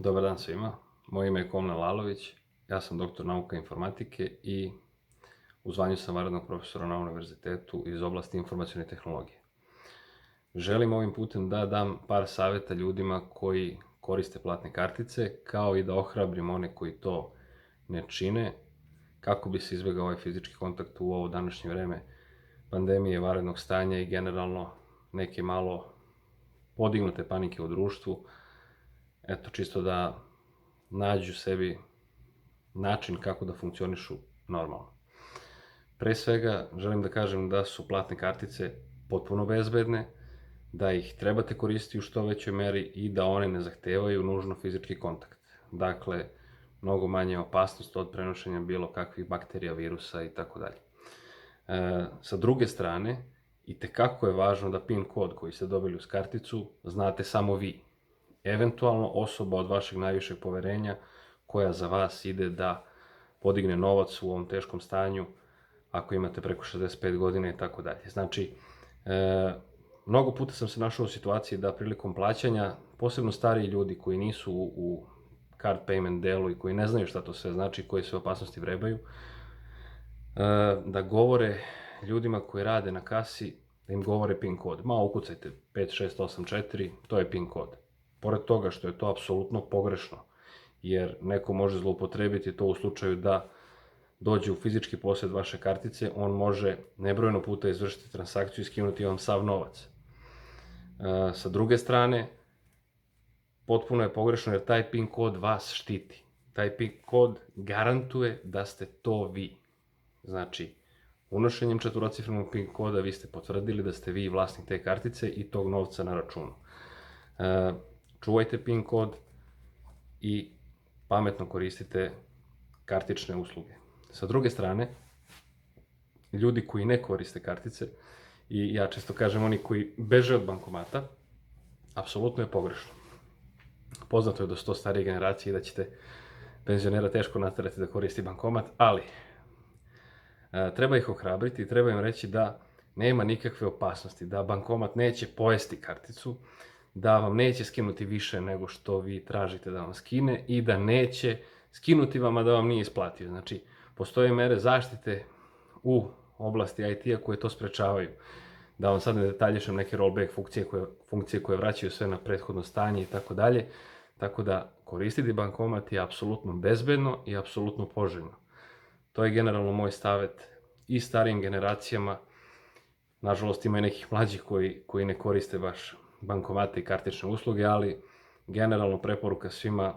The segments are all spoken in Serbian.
Dobar dan svima, moje ime je Komna Lalović, ja sam doktor nauka informatike i u zvanju sam vanrednog profesora na univerzitetu iz oblasti informacione tehnologije. Želim ovim putem da dam par savjeta ljudima koji koriste platne kartice, kao i da ohrabrim one koji to ne čine, kako bi se izbjegao ovaj fizički kontakt u ovo današnje vreme pandemije, vanrednog stanja i generalno neke malo podignute panike u društvu. Eto, čisto da nađu sebi način kako da funkcionišu normalno. Pre svega, želim da kažem da su platne kartice potpuno bezbedne, da ih trebate koristiti u što većoj meri i da one ne zahtevaju nužno fizički kontakt. Dakle, mnogo manje opasnost od prenošenja bilo kakvih bakterija, virusa i tako dalje. Sa druge strane, itekako je važno da PIN kod koji ste dobili uz karticu znate samo vi. Eventualno osoba od vašeg najvišeg poverenja koja za vas ide da podigne novac u ovom teškom stanju, ako imate preko 65 godina i tako dalje. Znači, mnogo puta sam se našao u situaciji da prilikom plaćanja, posebno stariji ljudi koji nisu u card payment delu i koji ne znaju šta to sve znači, koje sve opasnosti vrebaju, da govore ljudima koji rade na kasi, da im govore PIN kod. Ma ukucajte 5684, to je PIN kod. Pored toga što je to apsolutno pogrešno, jer neko može zloupotrebiti to u slučaju da dođe u fizički posjed vaše kartice, on može nebrojeno puta izvršiti transakciju i skinuti vam sav novac. Sa druge strane, potpuno je pogrešno jer taj PIN kod vas štiti. Taj PIN kod garantuje da ste to vi. Znači, unošenjem četvorocifrenog PIN koda vi ste potvrdili da ste vi vlasnik te kartice i tog novca na računu. Čuvajte PIN kod i pametno koristite kartične usluge. Sa druge strane, ljudi koji ne koriste kartice, i ja često kažem oni koji beže od bankomata, apsolutno je pogrešno. Poznato je da su to starije generacije i da ćete penzionera teško naterati da koristi bankomat, ali treba ih ohrabriti i treba im reći da nema nikakve opasnosti, da bankomat neće pojesti karticu, da vam neće skinuti više nego što vi tražite da vam skine i da neće skinuti vam, a da vam nije isplatio. Znači, postoje mere zaštite u oblasti IT-a koje to sprečavaju. Da vam sad ne detaljišem neke rollback funkcije koje vraćaju sve na prethodno stanje i tako dalje. Tako da koristiti bankomat je apsolutno bezbedno i apsolutno poželjno. To je generalno moj savjet i starijim generacijama. Nažalost, ima i nekih mlađih koji ne koriste baš bankomate i kartične usluge, ali generalno preporuka svima: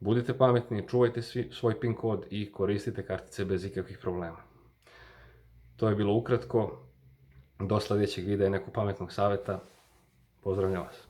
budite pametni, čuvajte svoj PIN kod i koristite kartice bez ikakvih problema. To je bilo ukratko. Do sljedećeg videa i nekog pametnog savjeta. Pozdravljam vas.